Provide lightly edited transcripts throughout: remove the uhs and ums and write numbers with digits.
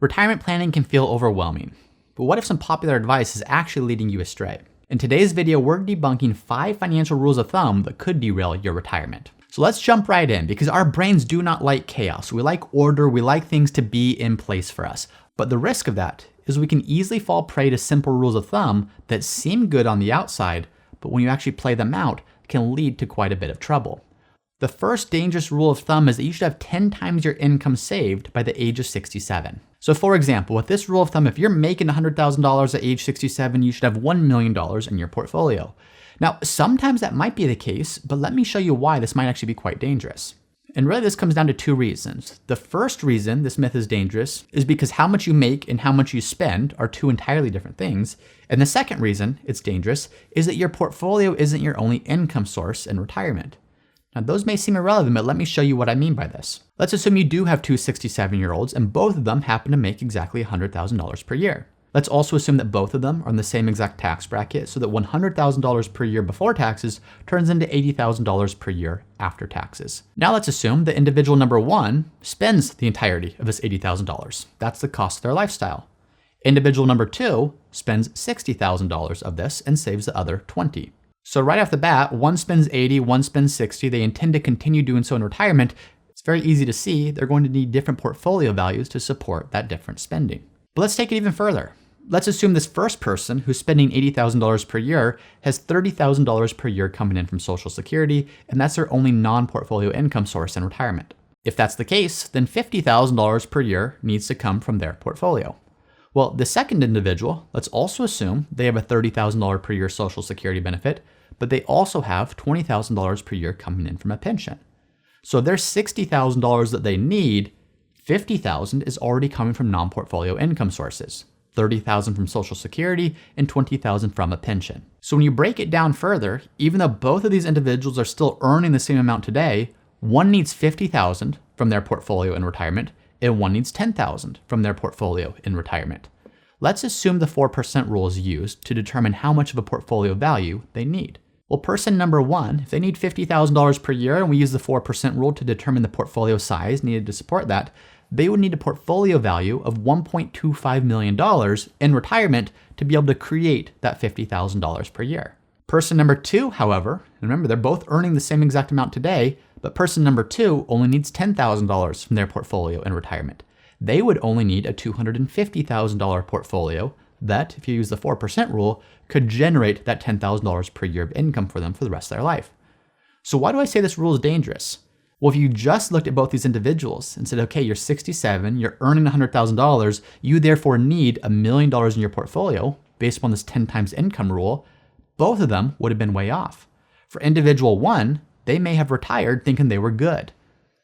Retirement planning can feel overwhelming, but what if some popular advice is actually leading you astray? In today's video, we're debunking 5 financial rules of thumb that could derail your retirement. So let's jump right in, because our brains do not like chaos. We like order, we like things to be in place for us. But the risk of that is we can easily fall prey to simple rules of thumb that seem good on the outside, but when you actually play them out, can lead to quite a bit of trouble. The first dangerous rule of thumb is that you should have 10 times your income saved by the age of 67. So for example, with this rule of thumb, if you're making $100,000 at age 67, you should have $1 million in your portfolio. Now, sometimes that might be the case, but let me show you why this might actually be quite dangerous. And really this comes down to 2 reasons. The first reason this myth is dangerous is because how much you make and how much you spend are 2 entirely different things. And the second reason it's dangerous is that your portfolio isn't your only income source in retirement. Now, those may seem irrelevant, but let me show you what I mean by this. Let's assume you do have 2 67-year-olds and both of them happen to make exactly $100,000 per year. Let's also assume that both of them are in the same exact tax bracket so that $100,000 per year before taxes turns into $80,000 per year after taxes. Now let's assume that individual number 1 spends the entirety of this $80,000. That's the cost of their lifestyle. Individual number 2 spends $60,000 of this and saves the other $20,000. So right off the bat, one spends 80, one spends 60. They intend to continue doing so in retirement. It's very easy to see they're going to need different portfolio values to support that different spending. But let's take it even further. Let's assume this first person who's spending $80,000 per year has $30,000 per year coming in from Social Security, and that's their only non-portfolio income source in retirement. If that's the case, then $50,000 per year needs to come from their portfolio. Well, the second individual, let's also assume they have a $30,000 per year Social Security benefit, but they also have $20,000 per year coming in from a pension. So there's $60,000 that they need, $50,000 is already coming from non-portfolio income sources, $30,000 from Social Security and $20,000 from a pension. So when you break it down further, even though both of these individuals are still earning the same amount today, one needs $50,000 from their portfolio in retirement, and one needs $10,000 from their portfolio in retirement. Let's assume the 4% rule is used to determine how much of a portfolio value they need. Well, person number 1, if they need $50,000 per year and we use the 4% rule to determine the portfolio size needed to support that, they would need a portfolio value of $1.25 million in retirement to be able to create that $50,000 per year. Person number 2, however, and remember they're both earning the same exact amount today, but person number 2 only needs $10,000 from their portfolio in retirement. They would only need a $250,000 portfolio that, if you use the 4% rule, could generate that $10,000 per year of income for them for the rest of their life. So why do I say this rule is dangerous? Well, if you just looked at both these individuals and said, okay, you're 67, you're earning $100,000, you therefore need $1 million in your portfolio based upon this 10 times income rule, both of them would have been way off. For individual 1, they may have retired thinking they were good.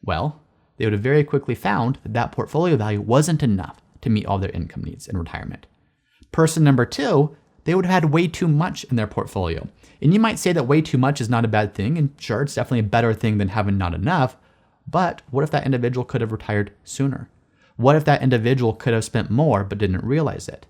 Well, they would have very quickly found that that portfolio value wasn't enough to meet all their income needs in retirement. Person number 2, they would have had way too much in their portfolio. And you might say that way too much is not a bad thing, and sure, it's definitely a better thing than having not enough, but what if that individual could have retired sooner? What if that individual could have spent more but didn't realize it?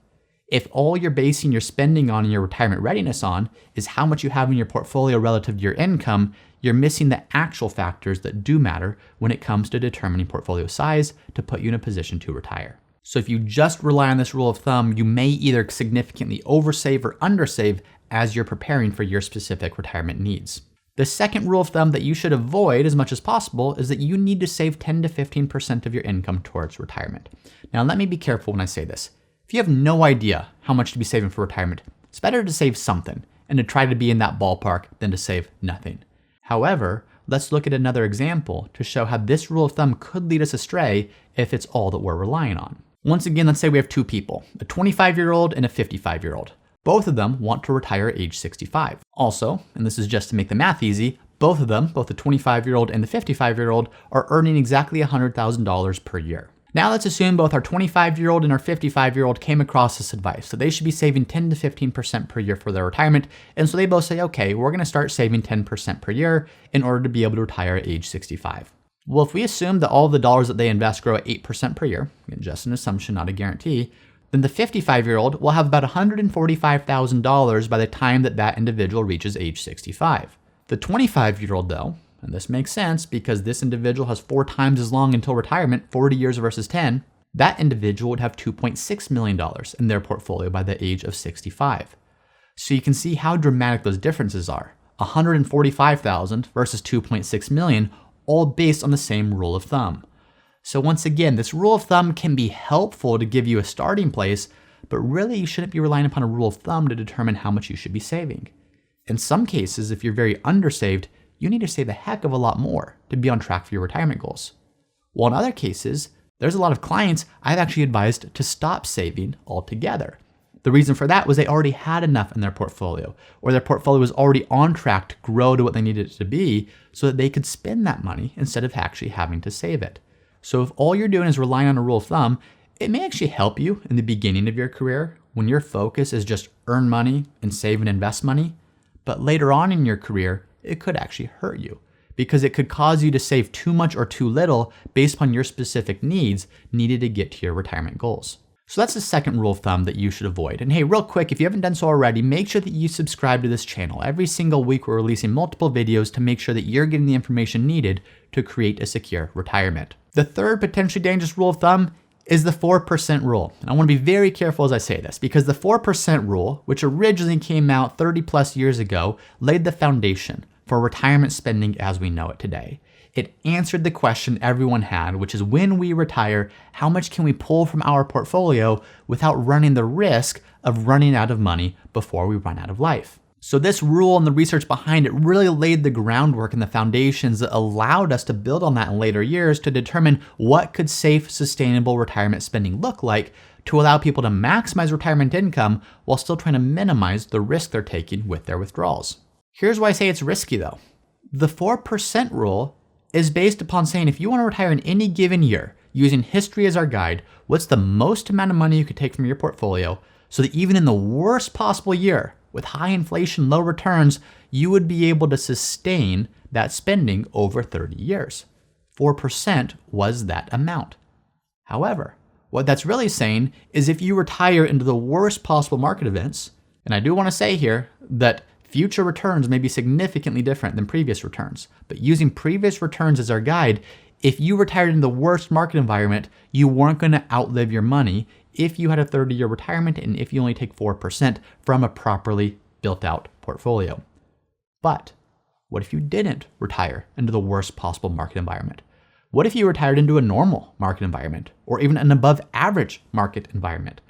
If all you're basing your spending on and your retirement readiness on is how much you have in your portfolio relative to your income, you're missing the actual factors that do matter when it comes to determining portfolio size to put you in a position to retire. So if you just rely on this rule of thumb, you may either significantly oversave or undersave as you're preparing for your specific retirement needs. The second rule of thumb that you should avoid as much as possible is that you need to save 10 to 15% of your income towards retirement. Now, let me be careful when I say this. If you have no idea how much to be saving for retirement, it's better to save something and to try to be in that ballpark than to save nothing. However, let's look at another example to show how this rule of thumb could lead us astray if it's all that we're relying on. Once again, let's say we have 2 people, a 25-year-old and a 55-year-old. Both of them want to retire at age 65. Also, and this is just to make the math easy, both of them, both the 25-year-old and the 55-year-old, are earning exactly $100,000 per year. Now let's assume both our 25-year-old and our 55-year-old came across this advice. So they should be saving 10 to 15% per year for their retirement. And so they both say, okay, we're going to start saving 10% per year in order to be able to retire at age 65. Well, if we assume that all the dollars that they invest grow at 8% per year, just an assumption, not a guarantee, then the 55-year-old will have about $145,000 by the time that that individual reaches age 65. The 25-year-old though, and this makes sense because this individual has 4 times as long until retirement, 40 years versus 10, that individual would have $2.6 million in their portfolio by the age of 65. So you can see how dramatic those differences are. 145,000 versus 2.6 million, all based on the same rule of thumb. So once again, this rule of thumb can be helpful to give you a starting place, but really you shouldn't be relying upon a rule of thumb to determine how much you should be saving. In some cases, if you're very undersaved, you need to save a heck of a lot more to be on track for your retirement goals. While in other cases, there's a lot of clients I've actually advised to stop saving altogether. The reason for that was they already had enough in their portfolio, or their portfolio was already on track to grow to what they needed it to be so that they could spend that money instead of actually having to save it. So if all you're doing is relying on a rule of thumb, it may actually help you in the beginning of your career when your focus is just earn money and save and invest money. But later on in your career, it could actually hurt you because it could cause you to save too much or too little based upon your specific needs needed to get to your retirement goals. So that's the second rule of thumb that you should avoid. And hey, real quick, if you haven't done so already, make sure that you subscribe to this channel. Every single week we're releasing multiple videos to make sure that you're getting the information needed to create a secure retirement. The third potentially dangerous rule of thumb is the 4% rule. And I want to be very careful as I say this because the 4% rule, which originally came out 30 plus years ago, laid the foundation for retirement spending as we know it today. It answered the question everyone had, which is when we retire, how much can we pull from our portfolio without running the risk of running out of money before we run out of life? So this rule and the research behind it really laid the groundwork and the foundations that allowed us to build on that in later years to determine what could safe, sustainable retirement spending look like to allow people to maximize retirement income while still trying to minimize the risk they're taking with their withdrawals. Here's why I say it's risky though. The 4% rule is based upon saying if you want to retire in any given year, using history as our guide, what's the most amount of money you could take from your portfolio so that even in the worst possible year, with high inflation, low returns, you would be able to sustain that spending over 30 years. 4% was that amount. However, what that's really saying is if you retire into the worst possible market events, and I do want to say here that future returns may be significantly different than previous returns, but using previous returns as our guide, if you retired in the worst market environment, you weren't going to outlive your money if you had a 30-year retirement and if you only take 4% from a properly built out portfolio. But what if you didn't retire into the worst possible market environment? What if you retired into a normal market environment or even an above average market environment?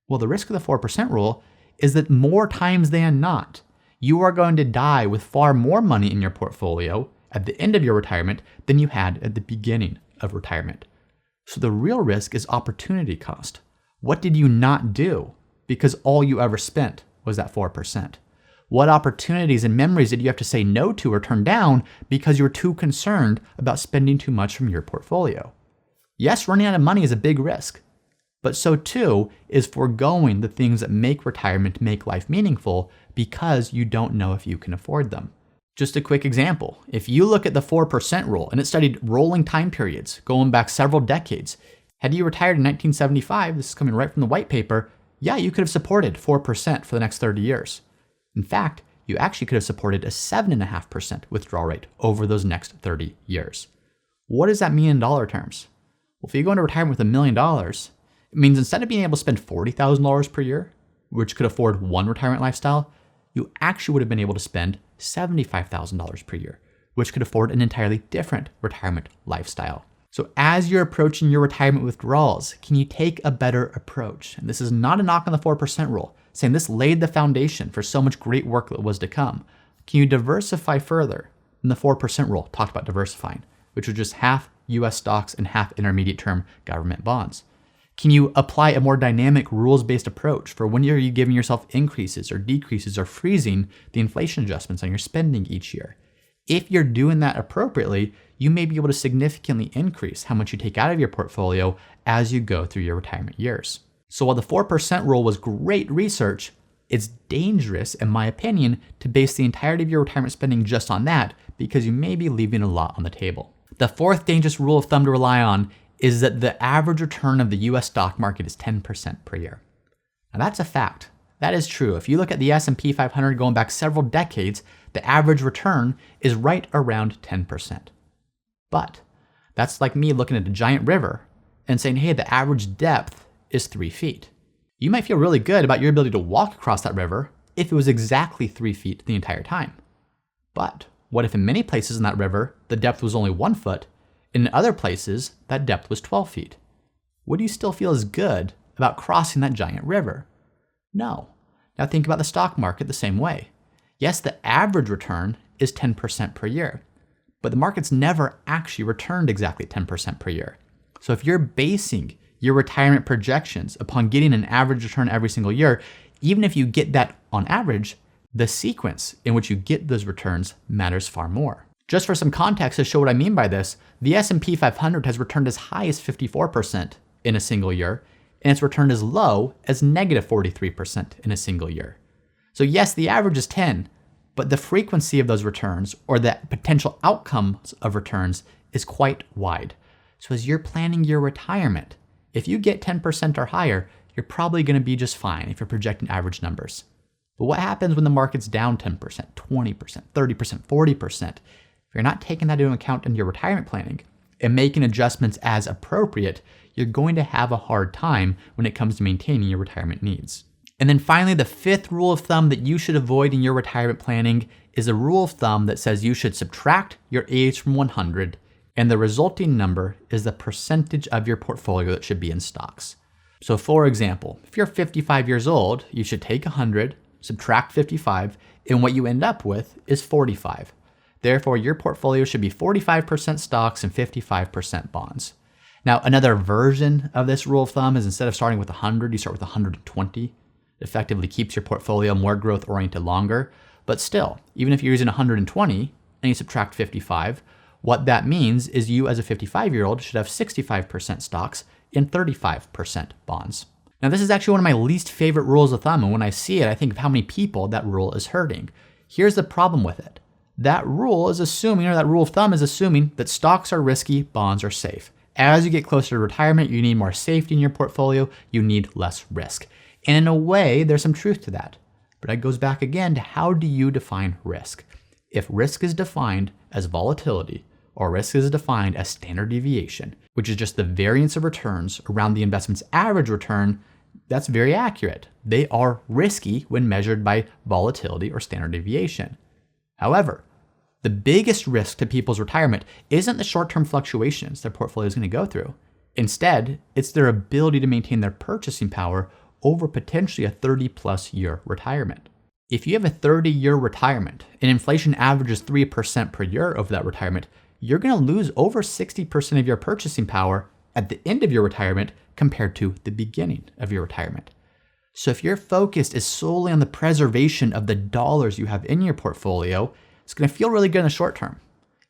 Well, the risk of the 4% rule is that more times than not, you are going to die with far more money in your portfolio at the end of your retirement than you had at the beginning of retirement. So the real risk is opportunity cost. What did you not do because all you ever spent was that 4%? What opportunities and memories did you have to say no to or turn down because you were too concerned about spending too much from your portfolio? Yes, running out of money is a big risk, but so too is foregoing the things that make retirement, make life meaningful because you don't know if you can afford them. Just a quick example. If you look at the 4% rule, and it studied rolling time periods going back several decades, had you retired in 1975, this is coming right from the white paper, yeah, you could have supported 4% for the next 30 years. In fact, you actually could have supported a 7.5% withdrawal rate over those next 30 years. What does that mean in dollar terms? Well, if you go into retirement with $1 million, it means instead of being able to spend $40,000 per year, which could afford one retirement lifestyle, you actually would have been able to spend $75,000 per year, which could afford an entirely different retirement lifestyle. So as you're approaching your retirement withdrawals, can you take a better approach? And this is not a knock on the 4% rule, saying this laid the foundation for so much great work that was to come. Can you diversify further? And the 4% rule talked about diversifying, which was just half US stocks and half intermediate term government bonds. Can you apply a more dynamic rules-based approach for when are you giving yourself increases or decreases or freezing the inflation adjustments on your spending each year? If you're doing that appropriately, you may be able to significantly increase how much you take out of your portfolio as you go through your retirement years. So while the 4% rule was great research, it's dangerous, in my opinion, to base the entirety of your retirement spending just on that because you may be leaving a lot on the table. The fourth dangerous rule of thumb to rely on is that the average return of the US stock market is 10% per year. Now that's a fact. That is true. If you look at the S&P 500 going back several decades, the average return is right around 10%. But that's like me looking at a giant river and saying, hey, the average depth is 3 feet. You might feel really good about your ability to walk across that river if it was exactly 3 feet the entire time. But what if in many places in that river, the depth was only 1 foot, and in other places, that depth was 12 feet? Would you still feel as good about crossing that giant river? No. Now think about the stock market the same way. Yes, the average return is 10% per year, but the market's never actually returned exactly 10% per year. So if you're basing your retirement projections upon getting an average return every single year, even if you get that on average, the sequence in which you get those returns matters far more. Just for some context to show what I mean by this, the S&P 500 has returned as high as 54% in a single year, and it's returned as low as negative 43% in a single year. So yes, the average is 10, but the frequency of those returns or the potential outcomes of returns is quite wide. So as you're planning your retirement, if you get 10% or higher, you're probably going to be just fine if you're projecting average numbers. But what happens when the market's down 10%, 20%, 30%, 40%? If you're not taking that into account in your retirement planning and making adjustments as appropriate, you're going to have a hard time when it comes to maintaining your retirement needs. And then finally, the fifth rule of thumb that you should avoid in your retirement planning is a rule of thumb that says you should subtract your age from 100, and the resulting number is the percentage of your portfolio that should be in stocks. So for example, if you're 55 years old, you should take 100, subtract 55, and what you end up with is 45. Therefore, your portfolio should be 45% stocks and 55% bonds. Now, another version of this rule of thumb is instead of starting with 100, you start with 120. It effectively keeps your portfolio more growth oriented longer. But still, even if you're using 120 and you subtract 55, what that means is you as a 55-year-old should have 65% stocks and 35% bonds. Now, this is actually one of my least favorite rules of thumb, and when I see it, I think of how many people that rule is hurting. Here's the problem with it. That rule is assuming, or that rule of thumb is assuming, that stocks are risky, bonds are safe. As you get closer to retirement, you need more safety in your portfolio, you need less risk. And in a way, there's some truth to that. But it goes back again to how do you define risk? If risk is defined as volatility, or risk is defined as standard deviation, which is just the variance of returns around the investment's average return, that's very accurate. They are risky when measured by volatility or standard deviation. However, the biggest risk to people's retirement isn't the short-term fluctuations their portfolio is going to go through. Instead, it's their ability to maintain their purchasing power over potentially a 30-plus year retirement. If you have a 30-year retirement and inflation averages 3% per year over that retirement, you're going to lose over 60% of your purchasing power at the end of your retirement compared to the beginning of your retirement. So if your focus is solely on the preservation of the dollars you have in your portfolio, it's going to feel really good in the short term.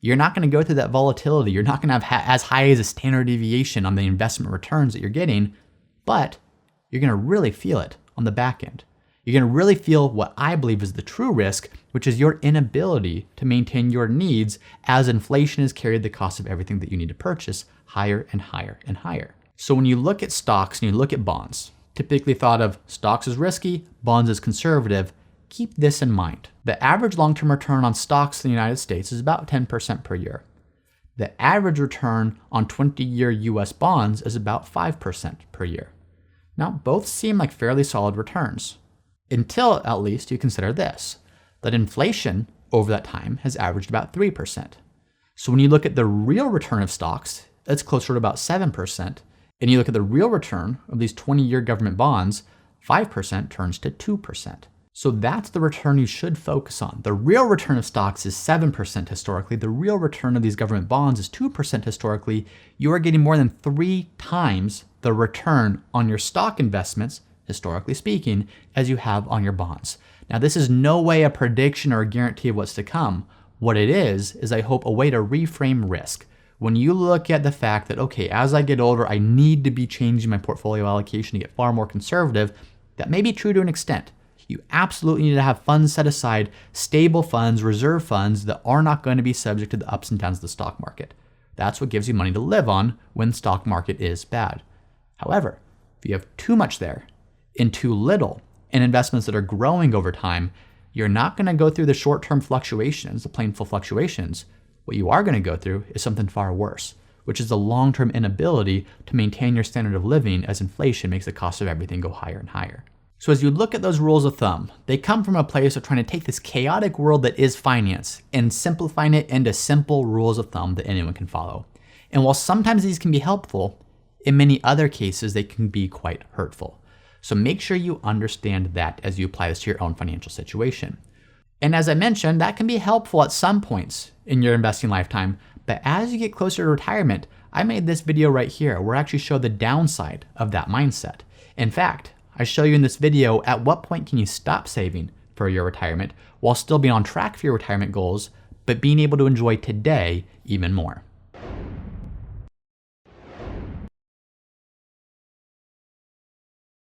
You're not going to go through that volatility. You're not going to have as high as a standard deviation on the investment returns that you're getting, but you're going to really feel it on the back end. You're going to really feel what I believe is the true risk, which is your inability to maintain your needs as inflation has carried the cost of everything that you need to purchase higher and higher and higher. So when you look at stocks and you look at bonds, typically thought of stocks as risky, bonds as conservative, keep this in mind. The average long-term return on stocks in the United States is about 10% per year. The average return on 20-year US bonds is about 5% per year. Now, both seem like fairly solid returns, until at least you consider this, that inflation over that time has averaged about 3%. So when you look at the real return of stocks, it's closer to about 7%. And you look at the real return of these 20-year government bonds, 5% turns to 2%. So that's the return you should focus on. The real return of stocks is 7% historically. The real return of these government bonds is 2% historically. You are getting more than 3 times the return on your stock investments, historically speaking, as you have on your bonds. Now, this is no way a prediction or a guarantee of what's to come. What it is I hope a way to reframe risk. When you look at the fact that, okay, as I get older, I need to be changing my portfolio allocation to get far more conservative, that may be true to an extent. You absolutely need to have funds set aside, stable funds, reserve funds that are not going to be subject to the ups and downs of the stock market. That's what gives you money to live on when the stock market is bad. However, if you have too much there and too little in investments that are growing over time, you're not going to go through the short-term fluctuations, the painful fluctuations. What you are going to go through is something far worse, which is the long-term inability to maintain your standard of living as inflation makes the cost of everything go higher and higher. So as you look at those rules of thumb, they come from a place of trying to take this chaotic world that is finance and simplifying it into simple rules of thumb that anyone can follow. And while sometimes these can be helpful, in many other cases, they can be quite hurtful. So make sure you understand that as you apply this to your own financial situation. And as I mentioned, that can be helpful at some points in your investing lifetime, but as you get closer to retirement, I made this video right here where I actually show the downside of that mindset. In fact, I show you in this video at what point can you stop saving for your retirement while still being on track for your retirement goals, but being able to enjoy today even more.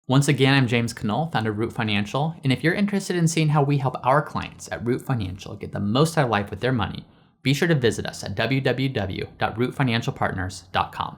Once again, I'm James Knoll, founder of Root Financial, and if you're interested in seeing how we help our clients at Root Financial get the most out of life with their money, be sure to visit us at www.rootfinancialpartners.com.